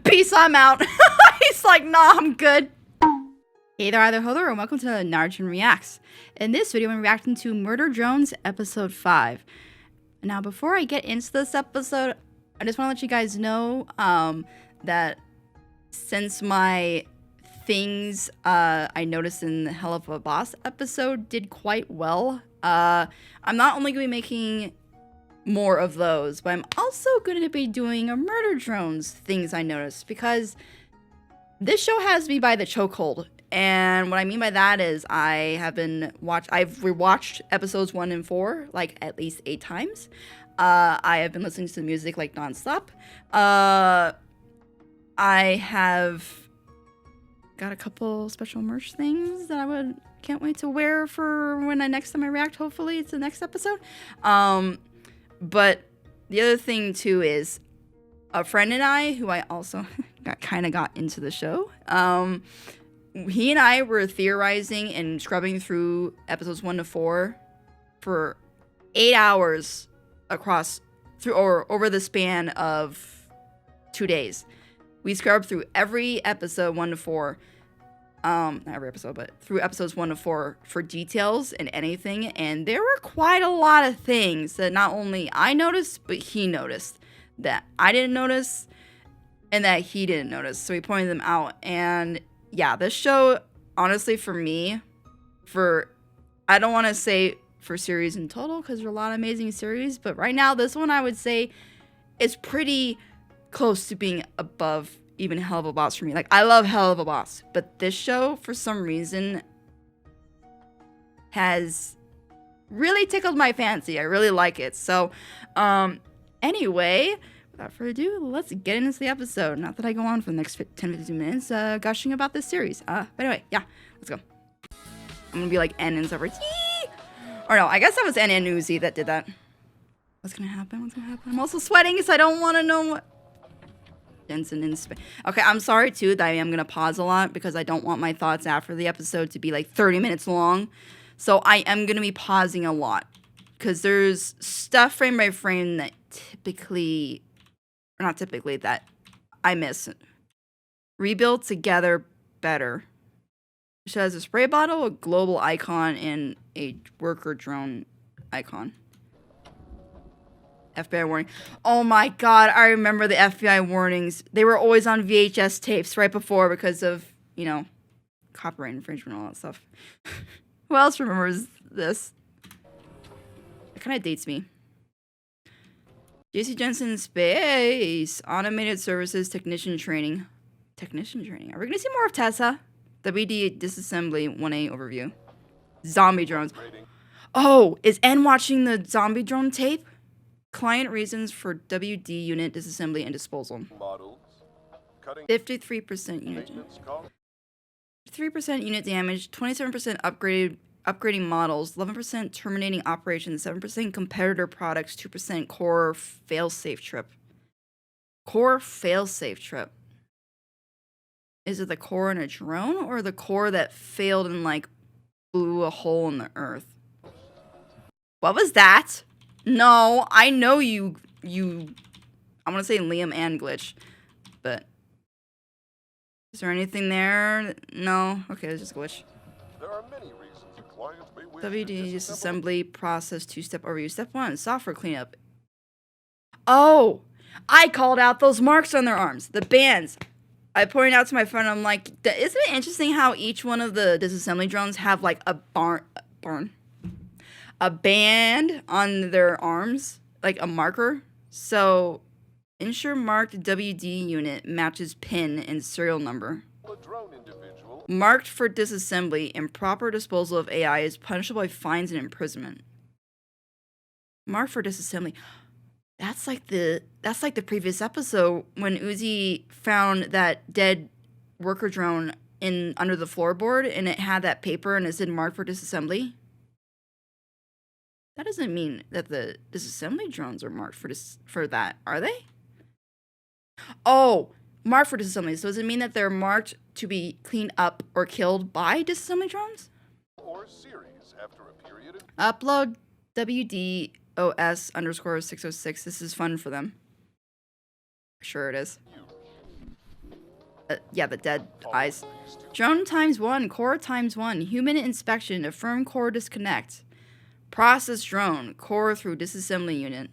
Peace, I'm out. He's like, nah, I'm good. Hey there, either holder, and welcome to Najie Reacts. In this video, I'm reacting to Murder Drones Episode 5. Now, before I get into this episode, I just want to let you guys know that since my things I noticed in the Hell of a Boss episode did quite well, I'm not only going to be making more of those, but I'm also going to be doing a Murder Drones things I noticed, because this show has me by the chokehold. And what I mean by that is I've rewatched episodes 1 and 4 like at least 8 times. I have been listening to the music like nonstop. I have got a couple special merch things that I can't wait to wear for when next time I react. Hopefully it's the next episode. But the other thing too is a friend and I, who I also got into the show. He and I were theorizing and scrubbing through episodes 1 to 4 for 8 hours over the span of 2 days. We scrubbed through every episode 1 to 4. Not every episode, but through episodes 1 to 4 for details and anything. And there were quite a lot of things that not only I noticed, but he noticed that I didn't notice and that he didn't notice. So he pointed them out. And yeah, this show, honestly, for me, I don't want to say for series in total, because there are a lot of amazing series, but right now, this one I would say is pretty close to being above even Hell of a Boss for me. Like, I love Hell of a Boss, but this show, for some reason, has really tickled my fancy. I really like it. So, anyway, without further ado, let's get into the episode. Not that I go on for the next 10-15 minutes gushing about this series. But anyway, yeah, let's go. I'm gonna be like N and stuff. Or no, I guess that was N and Uzi that did that. What's gonna happen? What's gonna happen? I'm also sweating because I don't want to know what... Jensen in Spain. Okay, I'm sorry too that I am gonna pause a lot because I don't want my thoughts after the episode to be like 30 minutes long. So I am gonna be pausing a lot because there's stuff frame by frame that that I miss. Rebuild together better. She has a spray bottle, a global icon, and a worker drone icon. FBI warning. Oh my god, I remember the FBI warnings. They were always on VHS tapes right before because of, you know, copyright infringement and all that stuff. Who else remembers this? It kind of dates me. JC Jensen Space. Automated Services Technician Training. Technician Training. Are we going to see more of Tessa? WD Disassembly 1A Overview. Zombie drones. Oh, is N watching the zombie drone tape? Client reasons for WD unit disassembly and disposal. 53% unit damage. 3% unit damage, 27% upgrading models, 11% terminating operations, 7% competitor products, 2% core failsafe trip. Core failsafe trip. Is it the core in a drone or the core that failed and like blew a hole in the earth? What was that? No, I know you I want to say Liam and Glitch, but is there anything there? No? Okay, it's just Glitch. There are many reasons a client may wish WD disassembly process 2-step overview. Step 1, software cleanup. Oh, I called out those marks on their arms, the bands. I pointed out to my friend, I'm like, isn't it interesting how each one of the disassembly drones have like a band on their arms, like a marker? So, ensure marked WD unit matches pin and serial number. Marked for disassembly, improper disposal of AI is punishable by fines and imprisonment. Marked for disassembly. That's like the previous episode when Uzi found that dead worker drone under the floorboard and it had that paper and it said marked for disassembly. That doesn't mean that the disassembly drones are marked for that, are they? Oh, marked for disassembly. So does it mean that they're marked to be cleaned up or killed by disassembly drones? Or series after a period of Upload WDOS_606. This is fun for them. Sure it is. Yeah, the dead eyes. Drone ×1, core ×1, human inspection, affirm core disconnect. Process drone, core through disassembly unit.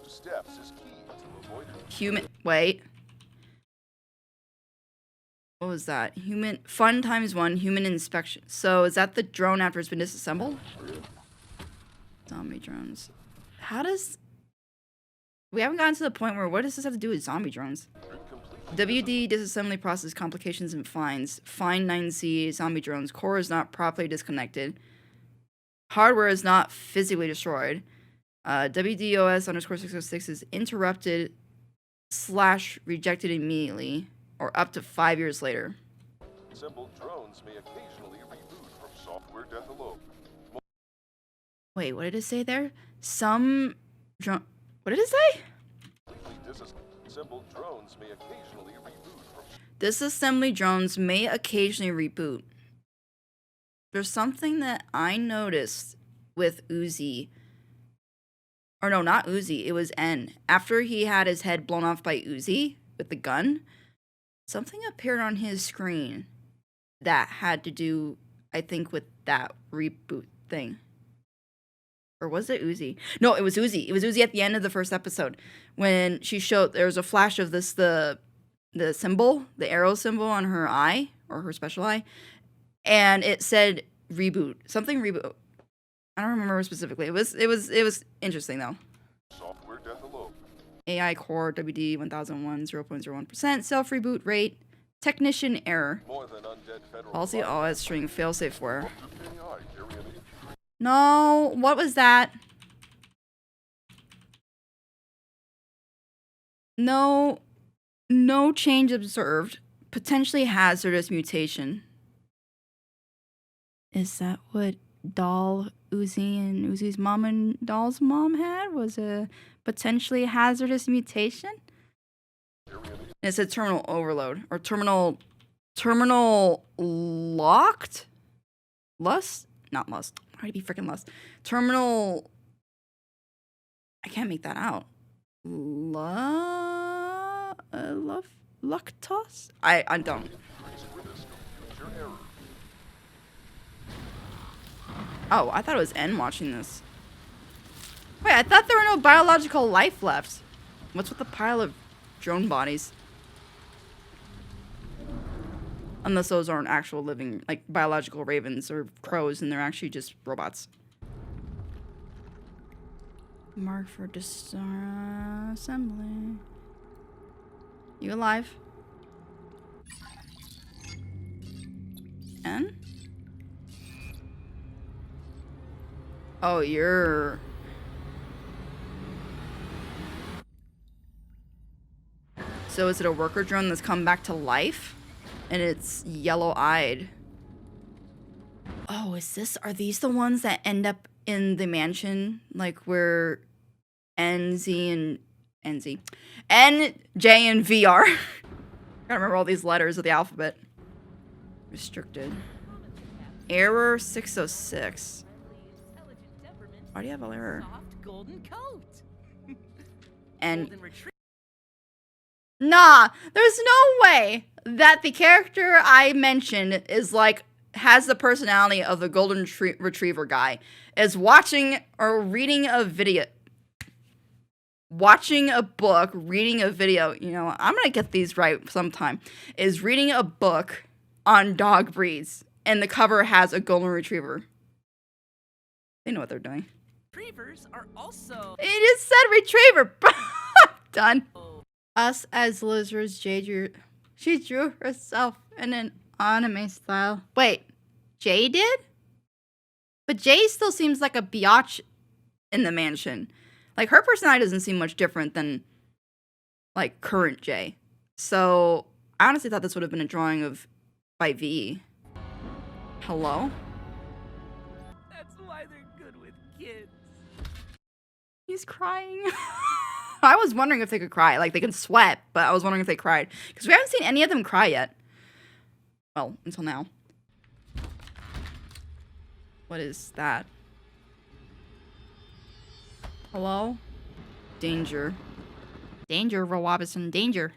Steps is key to avoid it. Human, wait. What was that? Human, fun ×1, human inspection. So is that the drone after it's been disassembled? Zombie drones. How does... We haven't gotten to the point where what does this have to do with zombie drones? WD disassembly process complications and fines. Fine 9C zombie drones. Core is not properly disconnected. Hardware is not physically destroyed. WDOS_606 is interrupted / rejected immediately or up to 5 years later. Assembled drones may occasionally reboot from software death alone. Wait, what did it say there? Some drone... What did it say? Disassembled drones may occasionally reboot from... Disassembly drones may occasionally reboot. There's something that I noticed with Uzi. Or no, not Uzi. It was N. After he had his head blown off by Uzi with the gun, something appeared on his screen that had to do, I think, with that reboot thing. Or was it Uzi? No, it was Uzi. It was Uzi at the end of the first episode when she showed there was a flash of this the symbol, the arrow symbol on her eye or her special eye, and it said reboot, something reboot. I don't remember specifically. It was interesting though. Software death alone. AI core WD 1001 0.01% self reboot rate technician error. More than undead federal Policy OS string failsafe where. AI carry an injury. No, what was that? No change observed. Potentially hazardous mutation. Is that what Uzi and Uzi's mom and Doll's mom had? Was a potentially hazardous mutation? And it said terminal overload or terminal locked? Lust? Not lust. Why'd it be freaking lust? Terminal. I can't make that out. Lactose? I don't. Oh, I thought it was N watching this. Wait, I thought there were no biological life left. What's with the pile of drone bodies? Unless those aren't actual living, like, biological ravens or crows, and they're actually just robots. Mark for disassembly. You alive? N? Oh, you're... So is it a worker drone that's come back to life? And it's yellow-eyed. Oh, are these the ones that end up in the mansion? Like where N, J, and V are. I gotta remember all these letters of the alphabet. Restricted. Error 606. Why do you have an error? And nah, there's no way that the character I mentioned is like has the personality of the golden retriever guy, is watching or reading a video, watching a book, reading a video. You know, I'm gonna get these right sometime. Is reading a book on dog breeds, and the cover has a golden retriever. They know what they're doing. Retrievers are also. It just said retriever. Done. Us as lizards, she drew herself in an anime style. Wait, Jay did? But Jay still seems like a biatch in the mansion. Like, her personality doesn't seem much different than, like, current Jay. So, I honestly thought this would have been a drawing by V. Hello? That's why they're good with kids. He's crying. I was wondering if they could cry. Like, they can sweat, but I was wondering if they cried. Because we haven't seen any of them cry yet. Well, until now. What is that? Hello? Danger. Danger, Rawabison, danger.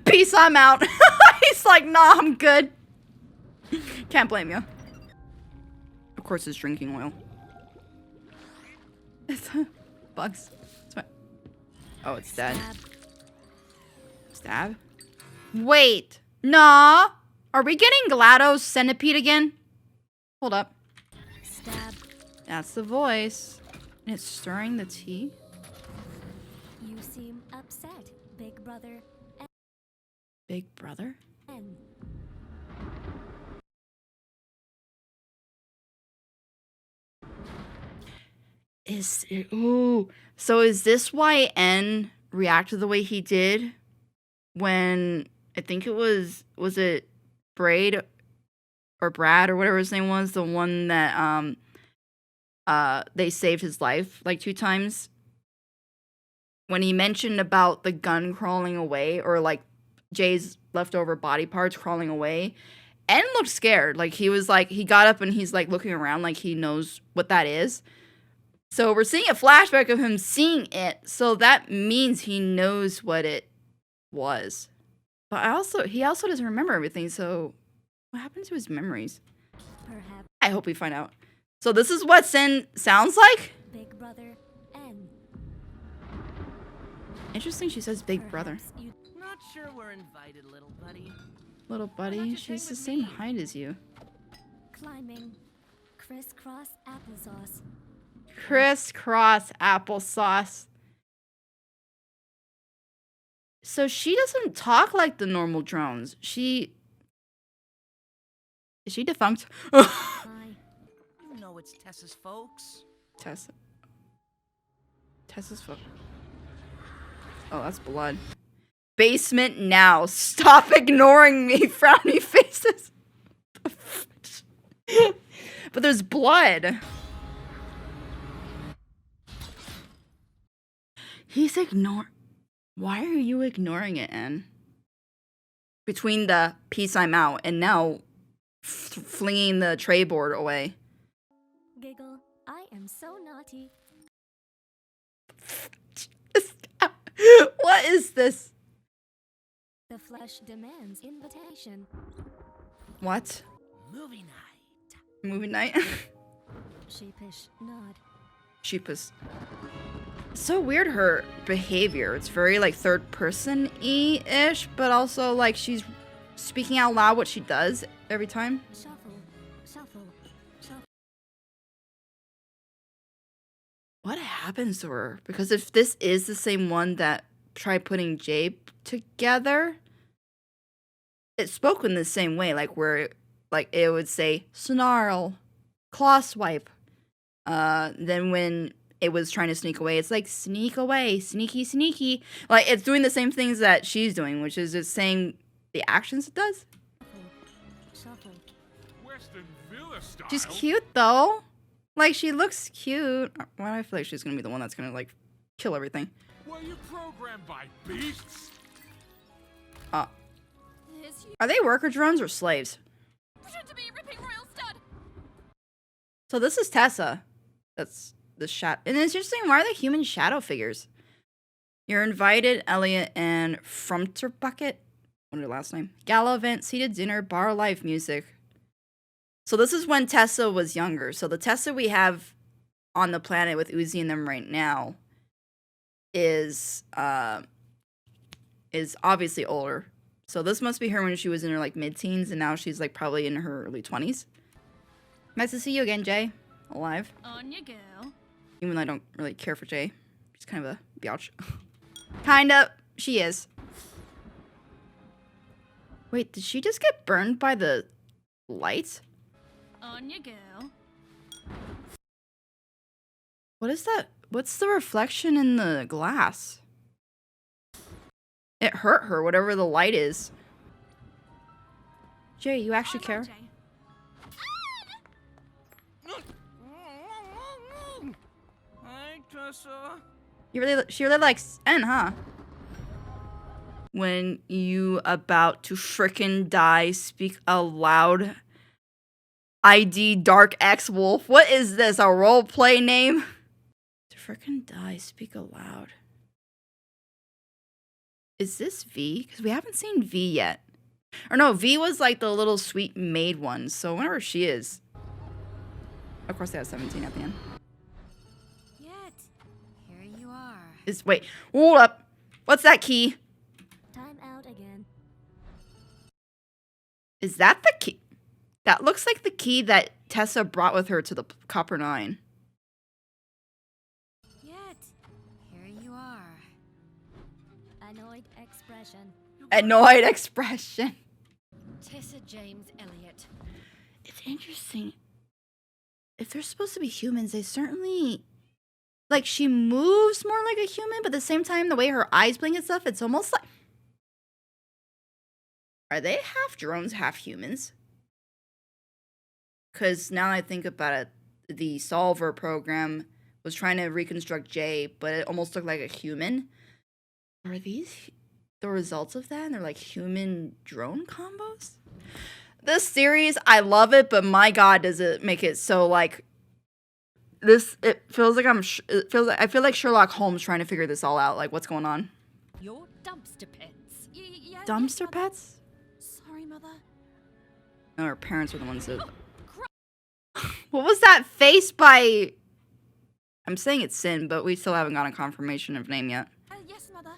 Peace, I'm out. He's like, nah, I'm good. Can't blame you. Of course, it's drinking oil. It's bugs. It's fine. Oh, it's dead. Stab? Wait. Nah. Are we getting GLaDOS Centipede again? Hold up. Stab. That's the voice. And it's stirring the tea? You seem upset, Big Brother. Big brother? N. Is it, ooh. So is this why N reacted the way he did when I think it was it Braid or Brad or whatever his name was, the one that they saved his life like 2 times? When he mentioned about the gun crawling away, or like Jay's leftover body parts crawling away, N looked scared. Like he was like, he got up and he's like looking around like he knows what that is. So we're seeing a flashback of him seeing it. So that means he knows what it was. But he also doesn't remember everything. So what happened to his memories? Perhaps I hope we find out. So this is what Sin sounds like? Big Brother N. Interesting she says big brother. Perhaps you Not sure we're invited, little buddy. Little buddy, you she's hang the with same me? height as you. climbing. Crisscross applesauce. Crisscross applesauce. So she doesn't talk like the normal drones. Is she defunct? My. You know it's Tessa's folks. Tessa's foot. Oh, that's blood. Basement now. Stop ignoring me, frowny faces. But there's blood. He's Why are you ignoring it, N? Between the peace I'm out and now flinging the tray board away. Giggle. I am so naughty. What is this? The flesh demands invitation. What? Movie night. Movie night? Sheepish nod. Sheepish. So weird, her behavior. It's very like third person-y-ish, but also like she's speaking out loud what she does every time. Shuffle. Shuffle. Shuffle. What happens to her? Because if this is the same one that tried putting Jay together, it's spoken the same way, like where like it would say snarl, claw swipe. Then when it was trying to sneak away, it's like sneak away, sneaky, sneaky. Like it's doing the same things that she's doing, which is just saying the actions it does. Shuffle. Western Villa style. She's cute though. Like she looks cute. Why do I feel like she's gonna be the one that's gonna like kill everything? Were you programmed by beasts? Are they worker drones or slaves? To be ripping royal stud. So this is Tessa. That's the shadow. And it's interesting, why are they human shadow figures? You're invited, Elliot and Frumterbucket. What is her last name? Gala event, seated dinner, bar life music. So this is when Tessa was younger. So the Tessa we have on the planet with Uzi and them right now is obviously older. So this must be her when she was in her like mid-teens, and now she's like probably in her early 20s. Nice to see you again, Jay. Alive. On you go. Even though I don't really care for Jay. She's kind of a biatch. Kinda. She is. Wait, did she just get burned by the lights? On you go. What is that? What's the reflection in the glass? It hurt her, whatever the light is. Jay, you actually care? Hi, Tessa. She really likes N, huh? When you about to frickin' die, speak aloud. ID Dark X Wolf. What is this? A roleplay name? To frickin' die, speak aloud. Is this V? Because we haven't seen V yet. Or no, V was like the little sweet maid one. So whenever she is. Of course they have 17 at the end. Yet, here you are. Wait, hold up. What's that key? Time out again. Is that the key? That looks like the key that Tessa brought with her to the Copper 9. Yet, here you are. Annoyed expression. Annoyed expression. Tessa James Elliott. It's interesting. If they're supposed to be humans, they certainly... Like, she moves more like a human, but at the same time, the way her eyes blink and stuff, it's almost like... Are they half drones, half humans? Because now that I think about it, the Solver program was trying to reconstruct Jay, but it almost looked like a human. Are these the results of that? And they're like human drone combos? This series, I love it, but my God, does it make it so like this? It feels like I feel like Sherlock Holmes trying to figure this all out. Like, what's going on? Your dumpster pets. Dumpster pets? Sorry, Mother. No, her parents were the ones that. What was that face by? I'm saying it's Sin, but we still haven't gotten confirmation of name yet. Yes, Mother.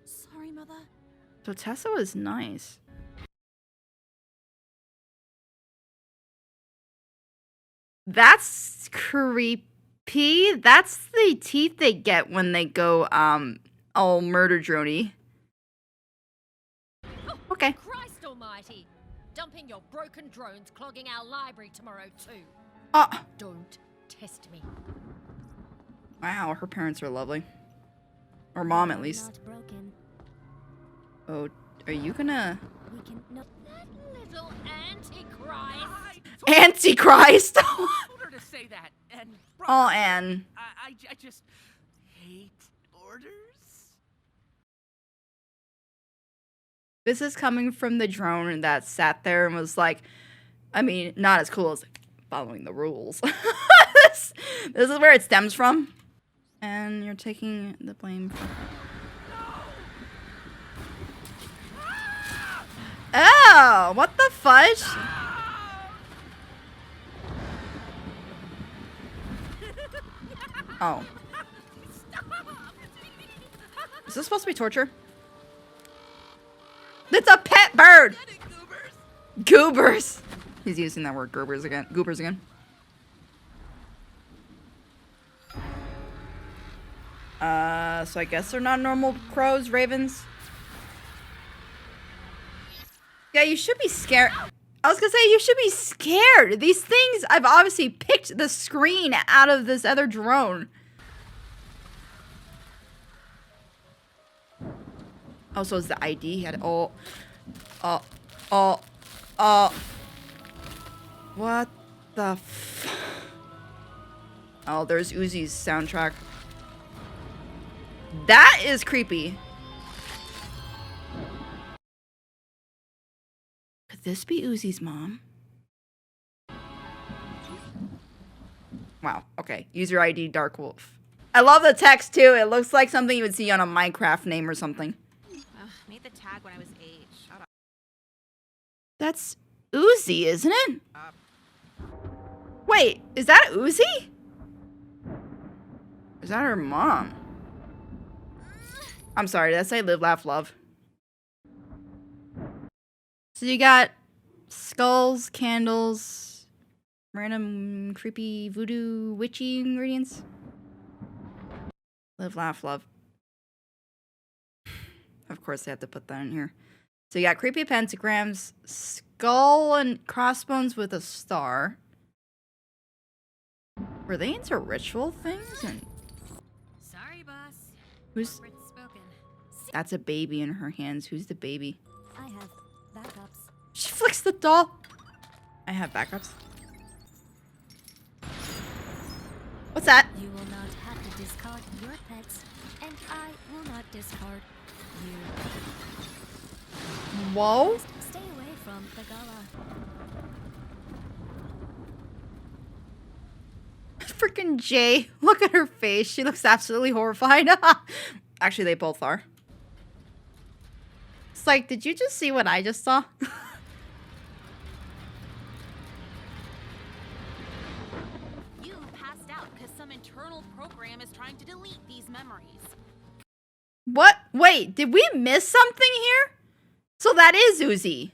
Sorry, Mother. So Tessa was nice. That's creepy. That's the teeth they get when they go all murder droney. Okay. Christ almighty! Dumping your broken drones clogging our library tomorrow too. Don't test me. Wow, her parents are lovely. Or mom at least. Not broken. Oh, are you gonna... We can no. That little antichrist. Antichrist! I told her to say that, and Oh, Anne. I just hate orders. This is coming from the drone that sat there and was like, I mean, not as cool as following the rules. this is where it stems from. And you're taking the blame for... Oh, what the fudge? Oh. Is this supposed to be torture? It's a pet bird! Goobers! He's using that word, goobers again. Goobers again. So I guess they're not normal crows, ravens. Yeah, you should be scared. I was gonna say, you should be scared. These things, I've obviously picked the screen out of this other drone. Oh, so it's the ID? He had, what the f... Oh, there's Uzi's soundtrack. That is creepy. Could this be Uzi's mom? Wow, okay. User ID Dark Wolf. I love the text too. It looks like something you would see on a Minecraft name or something. Made the tag when I was 8. Shut up. That's Uzi, isn't it? Wait, is that Uzi? Is that her mom? I'm sorry, did I say live, laugh, love? So you got skulls, candles, random creepy voodoo witchy ingredients. Live, laugh, love. Of course they have to put that in here. So you got creepy pentagrams, skull and crossbones with a star. Were they into ritual things? And Sorry, boss. who's... Words spoken. That's a baby in her hands. Who's the baby? I have backups. She flicks the doll. I have backups. What's that? You will not have to discard your pets, and I will not discard you. Whoa. Just stay away from the gala. Freaking Jay. Look at her face. She looks absolutely horrified. Actually, they both are. just like, did you just see what I just saw? You passed out because some internal program is trying to delete these memories. What? Wait, did we miss something here? So that is Uzi.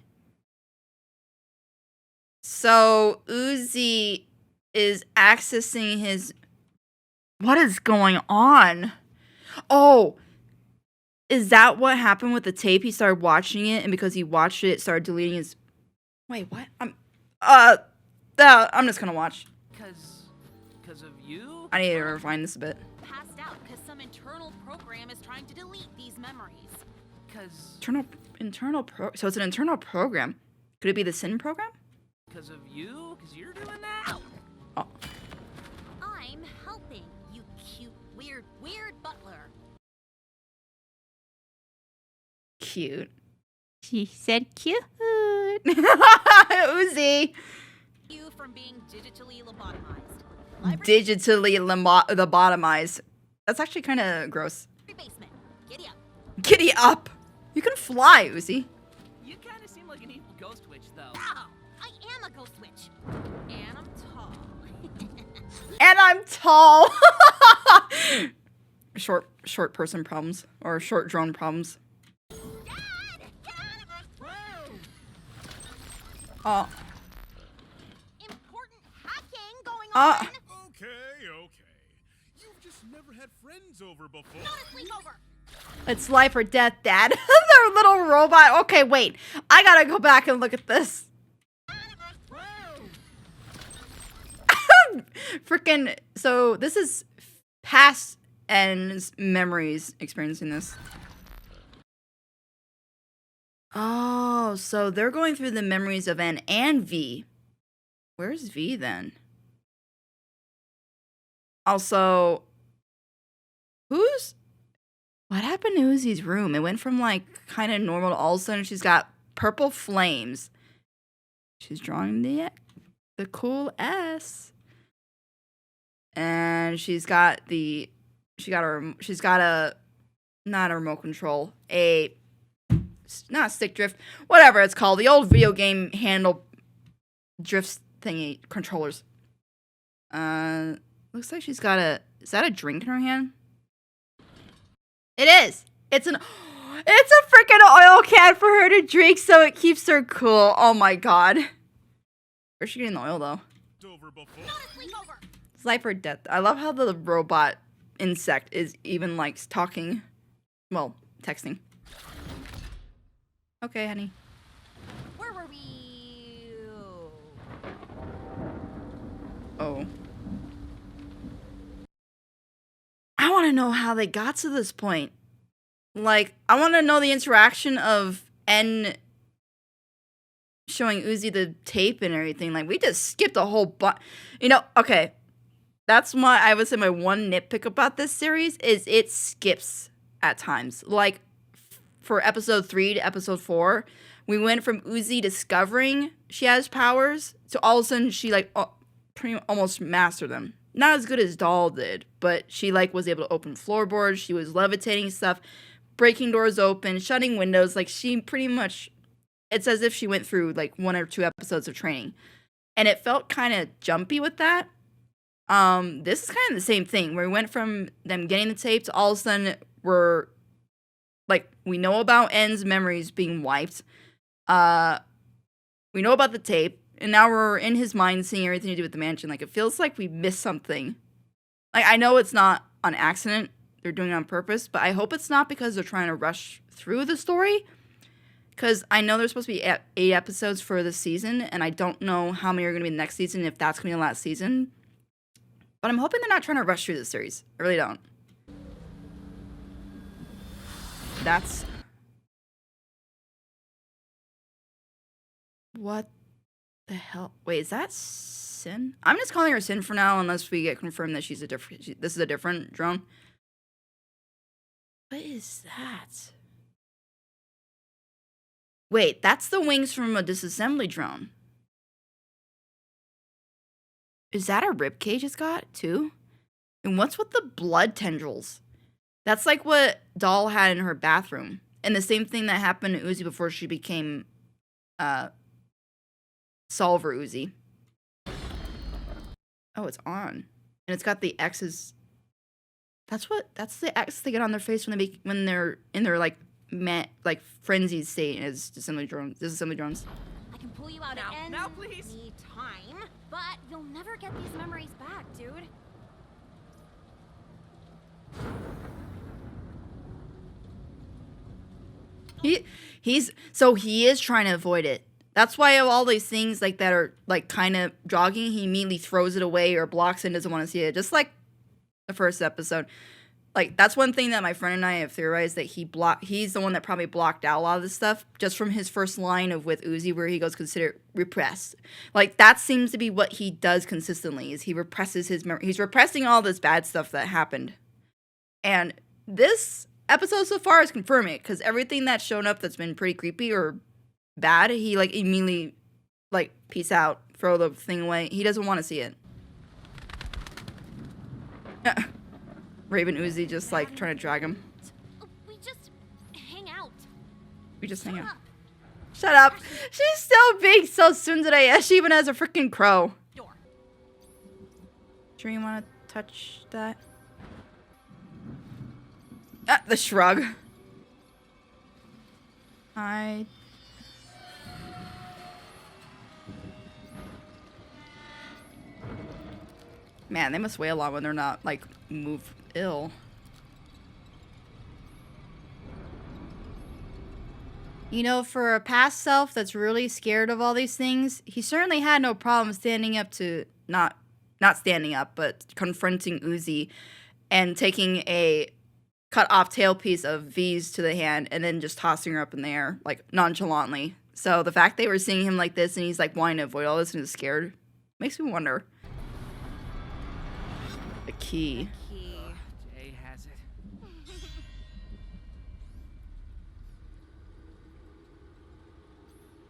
So Uzi is accessing his... What is going on? Oh, is that what happened with the tape? He started watching it, and because he watched it, started deleting his... Wait, what? I'm just gonna watch. Cause of you? I need to refine this a bit. Passed out because some internal program is trying to delete these memories. So it's an internal program. Could it be the sin program? Cause of you? Cause you're doing that? Oh. I'm helping, you cute, weird butler. Cute. She said cute. Uzi. You from being digitally lobotomized. Digitally lobotomized. That's actually kind of gross. Basement. Giddy up. Giddy up. You can fly, Uzi. You kinda seem like an evil ghost witch, though. Ow! I am a ghost witch. And I'm tall. And I'm tall. Short person problems. Or short drone problems. Dad! Get out of my room! Oh. Important hacking going on. Okay. You've just never had friends over before. Not a sleepover. It's life or death, Dad. Their little robot. Okay, wait. I gotta go back and look at this. Freaking. So this is past N's memories experiencing this. Oh, so they're going through the memories of N and V. Where's V then? Also, what happened to Uzi's room? It went from like kind of normal to all of a sudden she's got purple flames. She's drawing the cool S. And she's got a not a remote control, not a stick drift, whatever it's called, the old video game handle drift thingy controllers. Looks like she's got is that a drink in her hand? It is. It's a freaking oil can for her to drink so it keeps her cool. Oh my god. Where's she getting the oil though? It's life or death. I love how the robot insect is even like talking. Well, texting. Okay, honey. Where were we? Oh. I want to know how they got to this point. Like, I want to know the interaction of N showing Uzi the tape and everything. Like, we just skipped a whole bunch. You know, okay. That's why I would say my one nitpick about this series is it skips at times. Like, for episode 3 to episode 4, we went from Uzi discovering she has powers to all of a sudden she, like, pretty almost mastered them. Not as good as Doll did, but she, like, was able to open floorboards. She was levitating stuff, breaking doors open, shutting windows. Like, she pretty much, it's as if she went through, like, 1 or 2 episodes of training. And it felt kind of jumpy with that. This is kind of the same thing, where we went from them getting the tape to all of a sudden we're, like, we know about N's memories being wiped. We know about the tape. And now we're in his mind seeing everything to do with the mansion. Like, it feels like we missed something. Like, I know it's not on accident. They're doing it on purpose. But I hope it's not because they're trying to rush through the story. Because I know there's supposed to be 8 episodes for this season. And I don't know how many are going to be in the next season, if that's going to be the last season. But I'm hoping they're not trying to rush through this series. I really don't. That's... What the hell? Wait, is that Sin? I'm just calling her Sin for now, unless we get confirmed that she's this is a different drone. What is that? Wait, that's the wings from a disassembly drone. Is that a ribcage it's got, too? And what's with the blood tendrils? That's like what Doll had in her bathroom. And the same thing that happened to Uzi before she became Solver Uzi. Oh, it's on. And it's got the X's. That's the X they get on their face when they're in their like frenzied state as disassembly drones. I can pull you out Now, at any now, please. time, but you'll never get these memories back, dude. He is trying to avoid it. That's why of all these things like that are like kind of jogging, he immediately throws it away or blocks it and doesn't want to see it. Just like the first episode. Like that's one thing that my friend and I have theorized that he's the one that probably blocked out a lot of this stuff just from his first line of with Uzi where he goes consider repressed. Like that seems to be what he does consistently is he represses his memory. He's repressing all this bad stuff that happened. And this episode so far is confirming it because everything that's shown up that's been pretty creepy or bad, he like immediately like peace out, throw the thing away. He doesn't want to see it. Raven Uzi just like trying to drag him. We just hang out. Shut up. She's still being so tsundere. She even has a freaking crow. Door. Sure you want to touch that? The shrug. Man, they must wail a lot when they're not, like, ill. You know, for a past self that's really scared of all these things, he certainly had no problem standing up to, not standing up, but confronting Uzi and taking a cut-off tailpiece of V's to the hand and then just tossing her up in the air, like, nonchalantly. So the fact they were seeing him like this and he's, like, wanting to avoid all this and is scared makes me wonder. The key. Jay has it.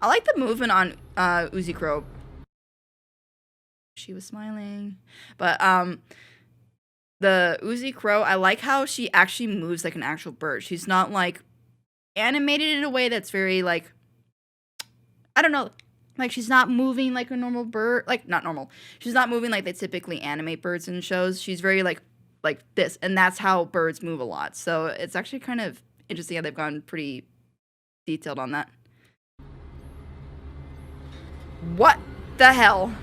I like the movement on Uzi Crow. She was smiling. But the Uzi Crow, I like how she actually moves like an actual bird. She's not like animated in a way that's very like, I don't know. Like she's not moving like a normal bird. Like not normal. She's not moving like they typically animate birds in shows. She's very like this. And that's how birds move a lot. So it's actually kind of interesting how they've gone pretty detailed on that. What the hell?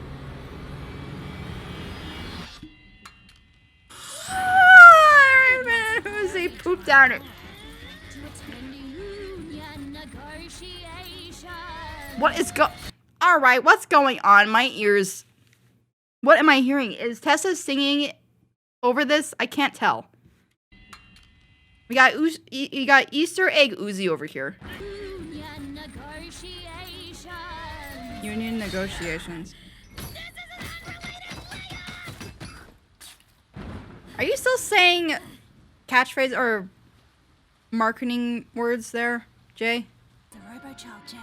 Uzi pooped down it. What is Alright, what's going on? My ears. What am I hearing? Is Tessa singing over this? I can't tell. We got you got Easter egg Uzi over here. Union negotiations. Are you still saying catchphrase or marketing words there, Jay? The robo-child, Jay.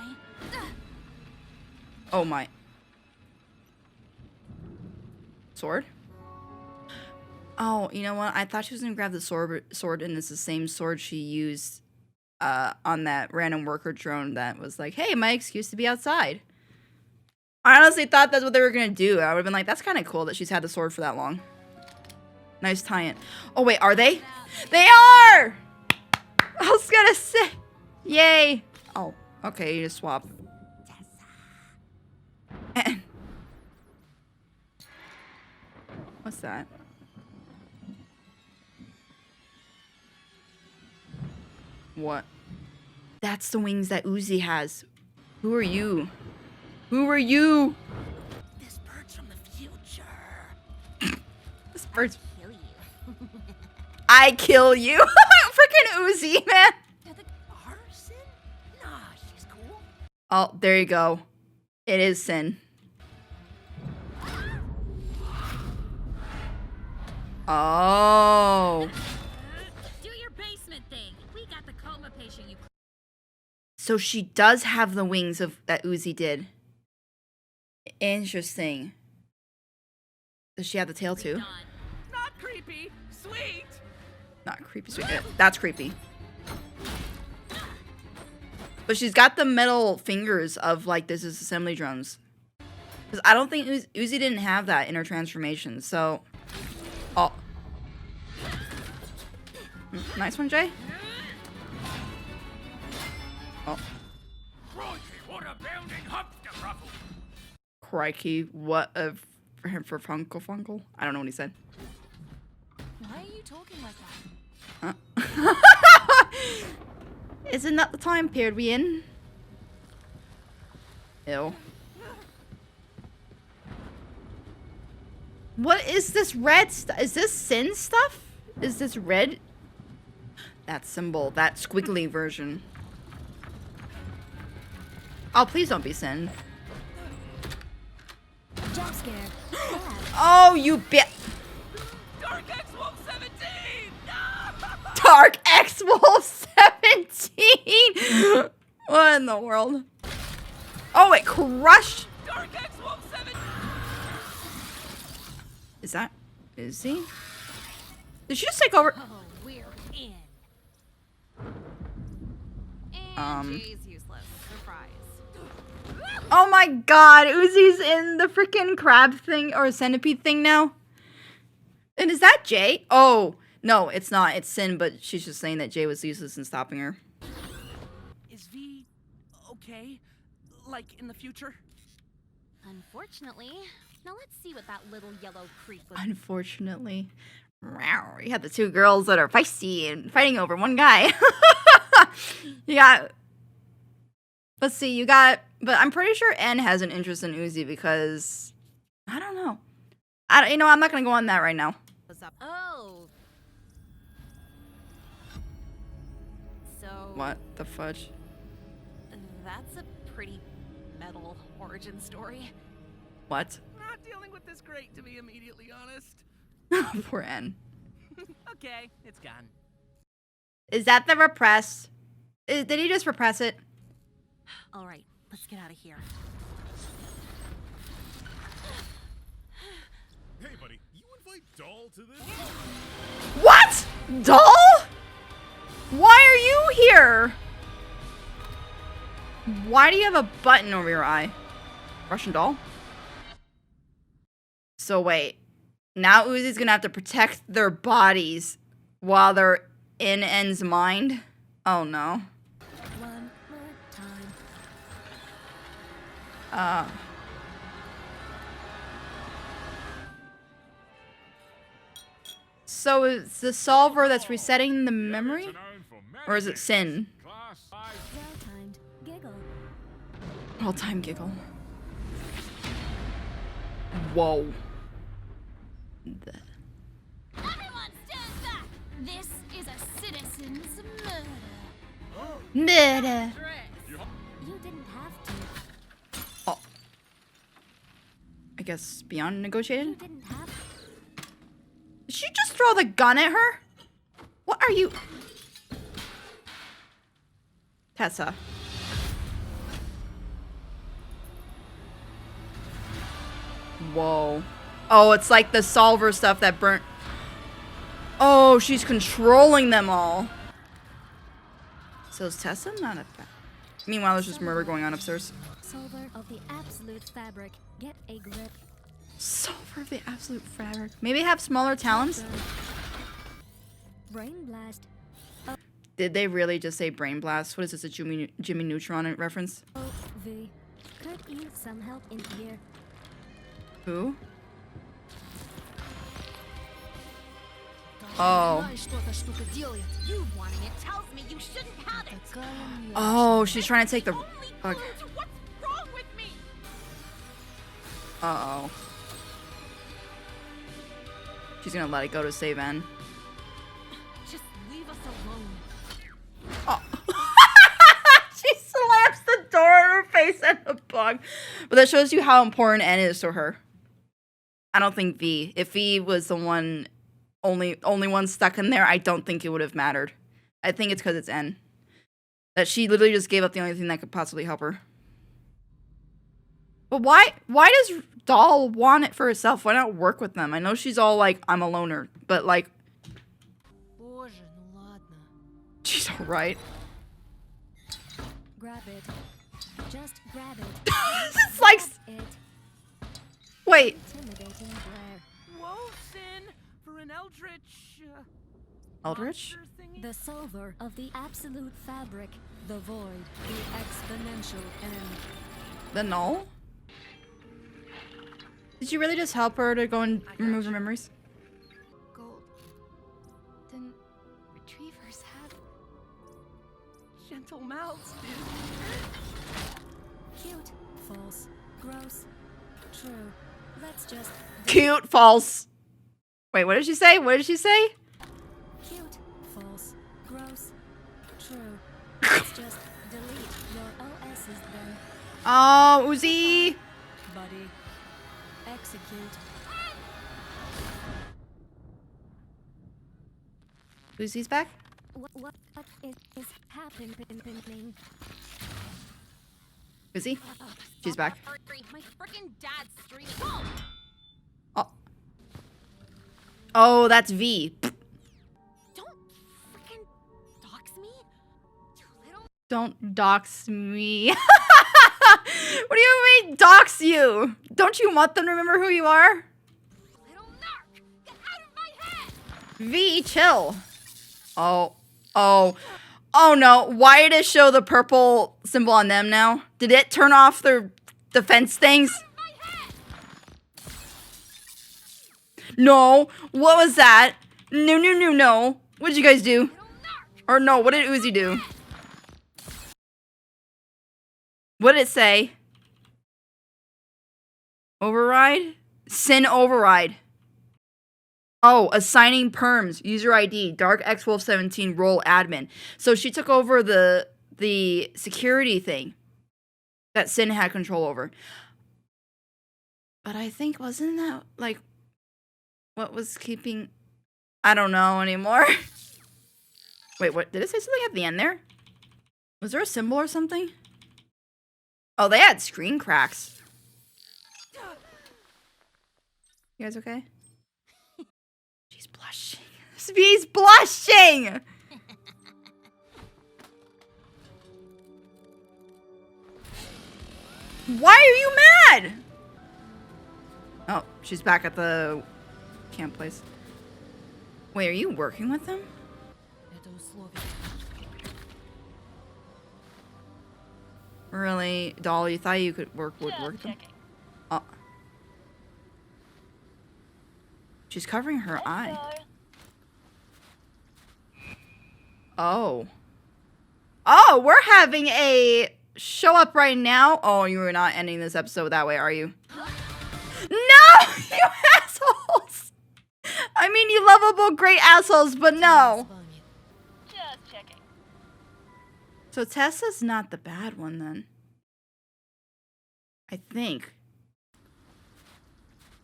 Oh my. Sword? Oh, you know what? I thought she was gonna grab the sword and it's the same sword she used on that random worker drone that was like, hey, my excuse to be outside. I honestly thought that's what they were gonna do. I would have been like, that's kind of cool that she's had the sword for that long. Nice tie-in. Oh wait, are they? They are! I was gonna say, yay. Oh, okay, you just swap. What's that? What? That's the wings that Uzi has. Who are you? Who are you? This bird's from the future. This bird's... Kill you. I kill you. Freaking Uzi, man. The arson? Nah, she's cool. Oh, there you go. It is Sin. Oh. Do your basement thing. We got the coma patient you. So she does have the wings of that Uzi did. Interesting. Does she have the tail too? Not creepy. Sweet. Not creepy. Sweet. That's creepy. But she's got the metal fingers of, like, this is assembly drones. Because I don't think Uzi didn't have that in her transformation, so... Oh. Nice one, Jay. Oh. Crikey, what a for Funkel? I don't know what he said. Why are you talking like that? Huh? Isn't that the time period we in? Ew. What is this red stuff? Is this Sin stuff? Is this red? That symbol, that squiggly version. Oh, please don't be Sin. Jump scare. Oh, you bit. Dark X Wolf 17! No! Dark X Wolf 17! What in the world? Oh, it crushed. Dark X Wolf 17! Is he? Did she just take over? Oh, we're in. And Jay's useless. Surprise. Oh my god, Uzi's in the freaking crab thing or centipede thing now. And is that Jay? Oh, no, it's not. It's Sin, but she's just saying that Jay was useless in stopping her. Is V okay? Like in the future? Unfortunately. Now let's see what that little yellow creep was. Unfortunately. You had the two girls that are feisty and fighting over one guy. You got... Let's see, you got... But I'm pretty sure N has an interest in Uzi because... I don't know. I'm not going to go on that right now. Oh. So... What the fudge? That's a pretty metal origin story. What? Not dealing with this great, to be immediately honest. Poor N. Okay, it's gone. Is that the repress? Did he just repress it? All right, let's get out of here. Hey, buddy, you invite Doll to this? What? Doll? Why are you here? Why do you have a button over your eye? Russian doll? So wait. Now Uzi's gonna have to protect their bodies while they're in N's mind? Oh no. One more time. So it's the solver that's resetting the memory? Or is it Sin? Well-timed giggle. All-time giggle. Whoa. Everyone stand back! This is a citizen's murder. Murder. You didn't have to. Oh. I guess beyond negotiated? You didn't have to. Did she just throw the gun at her? What are you... Tessa. Whoa. Oh, it's like the solver stuff that burnt... Oh, she's controlling them all. So is Tessa not a bad... Meanwhile, there's just murder going on upstairs. Solver of the absolute fabric. Get a grip. Solver of the absolute fabric. Maybe have smaller talons? Brain blast. Did they really just say brain blast? What is this, a Jimmy Neutron reference? V. Could use some help in here. Who? Oh. You wanting it tells me you shouldn't have it. Oh, she's trying to take the... Only Fuck. clues. What's wrong with me? Uh-oh. She's gonna let it go to save N. Just leave us alone. Oh. She slaps the door in her face and the bug. But that shows you how important N is to her. I don't think V. If V was the one, only one stuck in there, I don't think it would have mattered. I think it's because it's N. That she literally just gave up the only thing that could possibly help her. But why does Doll want it for herself? Why not work with them? I know she's all like, I'm a loner. But like... Боже, ну ладно. She's alright. Grab it. Just grab it. It's like, Grab it. wait. Intimidating glare. Whoa, Sin! For an eldritch... Eldritch? monster thingy? The solver of the absolute fabric. The void. The exponential end. The null? Did you really just help her to go and remove her memories? Gold. Didn't retrievers have... Gentle mouths, dude. Cute. False. Gross. True. Let's just... Cute, false. Wait, what did she say? What did she say? Cute. False. Gross. True. Let's just delete your OSs then. Oh, Uzi. Buddy. Execute. Uzi's back? What is happening? Uzi? She's back. My freaking dad's streaming. Oh! Oh. Oh, that's V. Don't freaking dox me, you little... Don't dox me. What do you mean dox you? Don't you want them to remember who you are? Little narc! Get out of my head! V, chill. Oh. Oh. Oh no. Why did it show the purple symbol on them now? Did it turn off their defense things? No. What was that? No, no, no, no. What did you guys do? Or no, what did Uzi do? What did it say? Override? Sin override. Oh, assigning perms, user ID, Dark X Wolf 17, role admin. So she took over the security thing that Sin had control over. But I think, wasn't that like what was keeping... I don't know anymore. Wait, what? Did it say something at the end there? Was there a symbol or something? Oh, they had screen cracks. You guys okay? She's blushing. She's blushing! Why are you mad? Oh, she's back at the camp place. Wait, are you working with them? Really? Doll, you thought you could work with them? Oh. She's covering her eye. Oh. Oh, we're having a show up right now. Oh, you are not ending this episode that way, are you? No! You assholes! I mean, you lovable, great assholes, but no. Just checking. So Tessa's not the bad one, then. I think.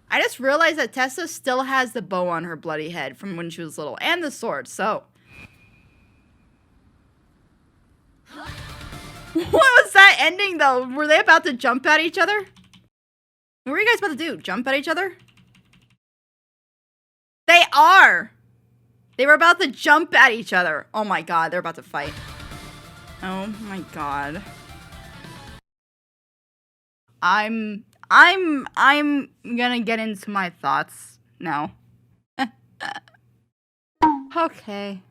I just realized that Tessa still has the bow on her bloody head from when she was little. And the sword, so. What was that ending, though? Were they about to jump at each other? What were you guys about to do? Jump at each other? They are! They were about to jump at each other. Oh my god, they're about to fight. Oh my god. I'm gonna get into my thoughts now. Okay.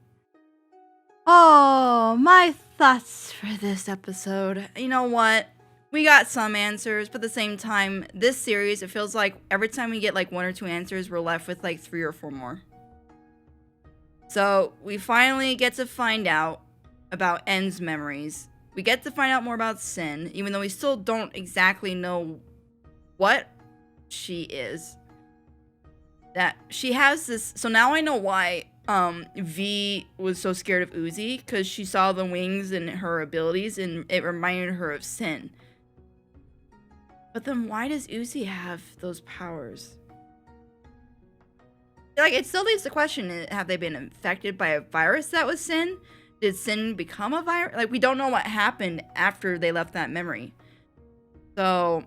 Oh, my thoughts for this episode. You know what? We got some answers, but at the same time, this series, it feels like every time we get like 1 or 2 answers, we're left with like 3 or 4 more. So we finally get to find out about N's memories. We get to find out more about Sin, even though we still don't exactly know what she is. That she has this... So now I know why V was so scared of Uzi, because she saw the wings and her abilities, and it reminded her of Sin. But then why does Uzi have those powers? Like, it still leaves the question, have they been infected by a virus that was Sin? Did Sin become a virus? Like, we don't know what happened after they left that memory. So,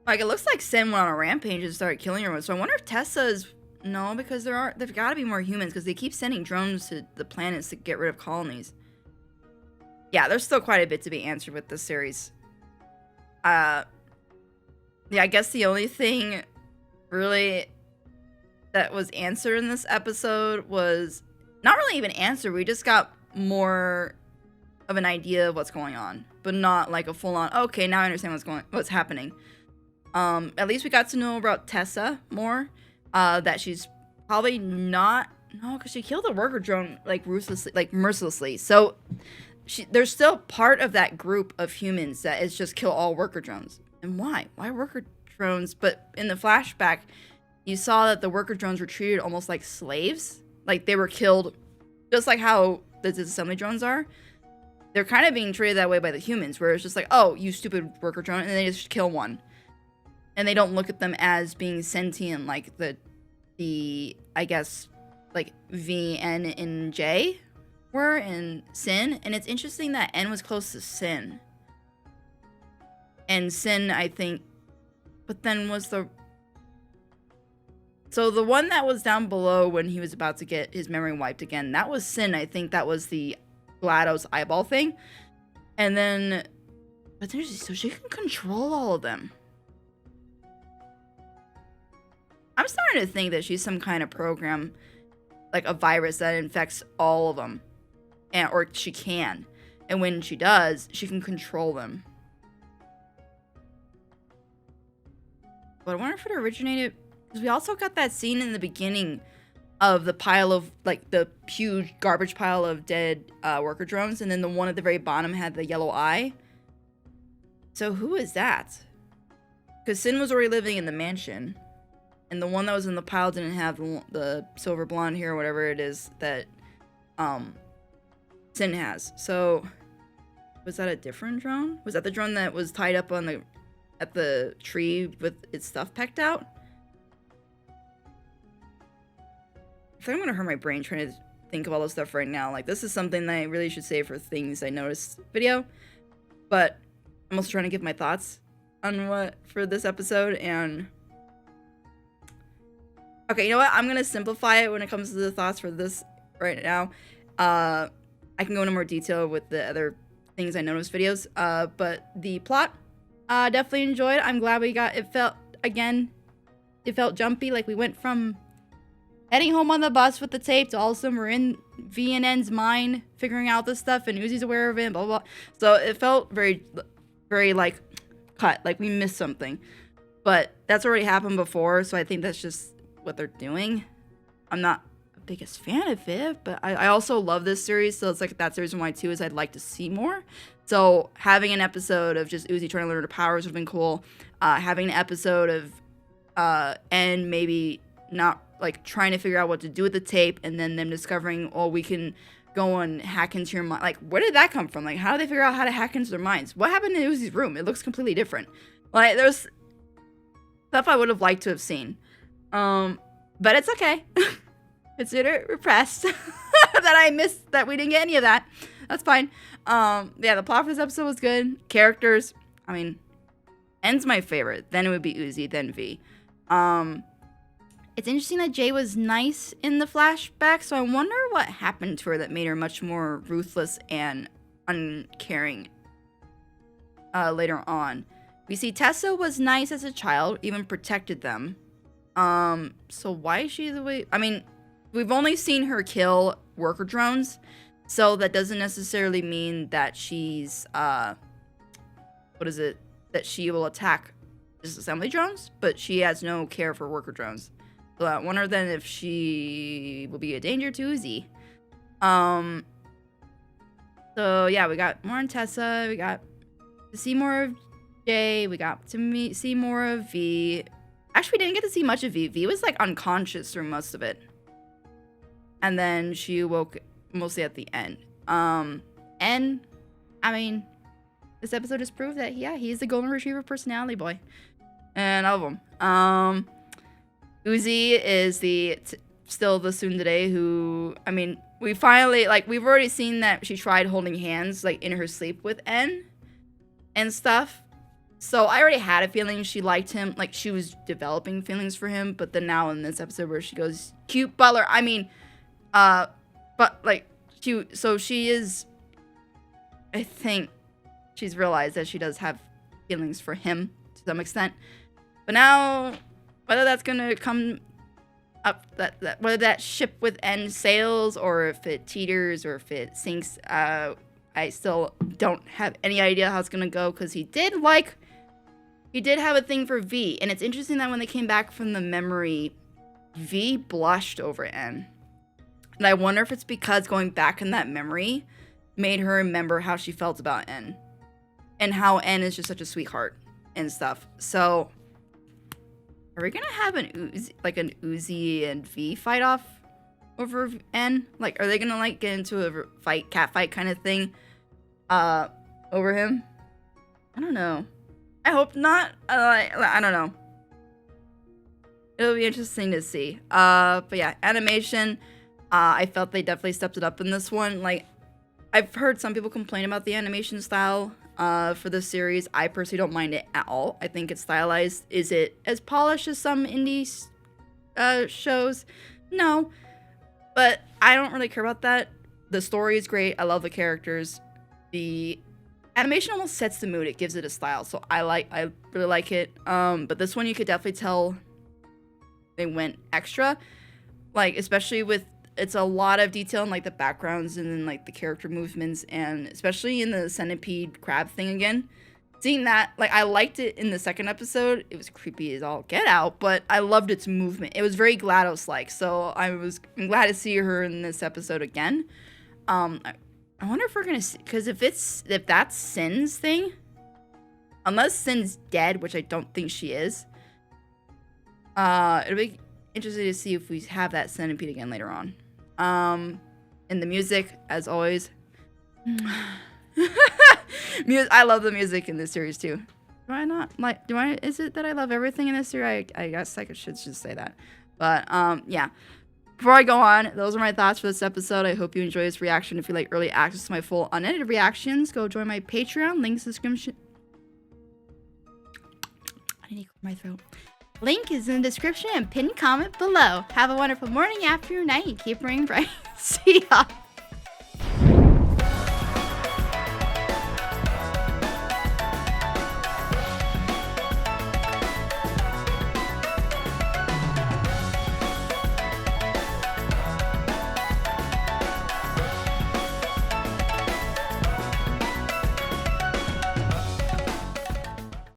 like, it looks like Sin went on a rampage and started killing everyone. So I wonder if Tessa is... No, because there've got to be more humans, because they keep sending drones to the planets to get rid of colonies. yeah, there's still quite a bit to be answered with this series. Yeah, I guess the only thing really that was answered in this episode was not really even answered. We just got more of an idea of what's going on, but not like a full-on, okay, now I understand what's happening. At least we got to know about Tessa more, that she's probably not, no, because she killed a worker drone like ruthlessly, like mercilessly. So there's still part of that group of humans that is just kill all worker drones. And why? Why worker drones? But in the flashback, you saw that the worker drones were treated almost like slaves. Like they were killed just like how the disassembly drones are. They're kind of being treated that way by the humans, where it's just like, oh, you stupid worker drone, and they just kill one. And they don't look at them as being sentient like the I guess, like V, N, and J were in Sin. And it's interesting that N was close to Sin. And Sin, I think, but then was the... So the one that was down below when he was about to get his memory wiped again, that was Sin. I think that was the GLaDOS eyeball thing. And then... But there's... So she can control all of them. I'm starting to think that she's some kind of program, like a virus that infects all of them. Or she can. And when she does, she can control them. But I wonder if it originated... Because we also got that scene in the beginning of the pile of, like, the huge garbage pile of dead worker drones. And then the one at the very bottom had the yellow eye. So who is that? Because Sin was already living in the mansion. And the one that was in the pile didn't have the silver blonde hair or whatever it is that Sin has. So, was that a different drone? Was that the drone that was tied up on at the tree with its stuff pecked out? I think I'm gonna hurt my brain trying to think of all this stuff right now. Like, this is something that I really should save for things I noticed video. But I'm also trying to give my thoughts on what for this episode, and... Okay, you know what? I'm going to simplify it when it comes to the thoughts for this right now. I can go into more detail with the other things I noticed videos. But the plot, definitely enjoyed. I'm glad we got, it felt jumpy. Like we went from heading home on the bus with the tape to all of a sudden we're in V and N's mind figuring out this stuff and Uzi's aware of it, blah, blah, blah. So it felt very, very like cut, like we missed something. But that's already happened before, so I think that's just what they're doing. I'm not the biggest fan of it, but I also love this series, so it's like that's the reason why too is I'd like to see more. So having an episode of just Uzi trying to learn her powers would have been cool. Having an episode of N maybe not like trying to figure out what to do with the tape, and then them discovering, oh, we can go and hack into your mind. Like, where did that come from? Like, how did they figure out how to hack into their minds? What happened in Uzi's room? It looks completely different. Like, there's stuff I would have liked to have seen. But it's okay. Consider it repressed that I missed, that we didn't get any of that. That's fine. Yeah, the plot for this episode was good. Characters, I mean, N's my favorite. Then it would be Uzi, then V. It's interesting that Jay was nice in the flashback, so I wonder what happened to her that made her much more ruthless and uncaring later on. We see Tessa was nice as a child, even protected them. So why is she the way... I mean, we've only seen her kill worker drones, so that doesn't necessarily mean that she's, what is it? That she will attack disassembly drones, but she has no care for worker drones. So I wonder then if she will be a danger to Uzi. So yeah, we got more on Tessa, we got to see more of Jay, we got to see more of V. Actually, we didn't get to see much of V. V was like unconscious through most of it. And then she woke mostly at the end. N, I mean, this episode just proved that, yeah, he's the golden retriever personality boy. And I love him. Uzi is still the tsundere who, I mean, we finally, like, we've already seen that she tried holding hands, like, in her sleep with N and stuff. So I already had a feeling she liked him, like, she was developing feelings for him, but then now in this episode where she goes, cute butler, I mean, but, like, she is I think she's realized that she does have feelings for him to some extent. But now, whether that's gonna come up, whether that ship with N sails, or if it teeters, or if it sinks, I still don't have any idea how it's gonna go, because he did have a thing for V, and it's interesting that when they came back from the memory, V blushed over N. And I wonder if it's because going back in that memory made her remember how she felt about N. And how N is just such a sweetheart and stuff. So, are we gonna have an Uzi and V fight off over N? Like, are they gonna like get into a cat fight kind of thing over him? I don't know. I hope not. I don't know. It'll be interesting to see. But yeah, animation. I felt they definitely stepped it up in this one. Like, I've heard some people complain about the animation style for this series. I personally don't mind it at all. I think it's stylized. Is it as polished as some indie shows? No. But I don't really care about that. The story is great. I love the characters. The animation almost sets the mood. It gives it a style. So I really like it. But this one you could definitely tell they went extra. Like, especially with, it's a lot of detail in like the backgrounds and then like the character movements, and especially in the centipede crab thing again. Seeing that, like, I liked it in the second episode. It was creepy as all get out, but I loved its movement. It was very GLaDOS-like, so I'm glad to see her in this episode again. I wonder if we're gonna see, because if that's Sin's thing, unless Sin's dead, which I don't think she is, it'll be interesting to see if we have that centipede again later on. And the music, as always. I love the music in this series too. Is it that I love everything in this series? I guess I should just say that. But yeah. Before I go on, those are my thoughts for this episode. I hope you enjoy this reaction. If you like early access to my full unedited reactions, go join my Patreon. Links in the description. I need to clear my throat. Link is in the description and pinned comment below. Have a wonderful morning, afternoon, night, and keep ringing bright. See ya.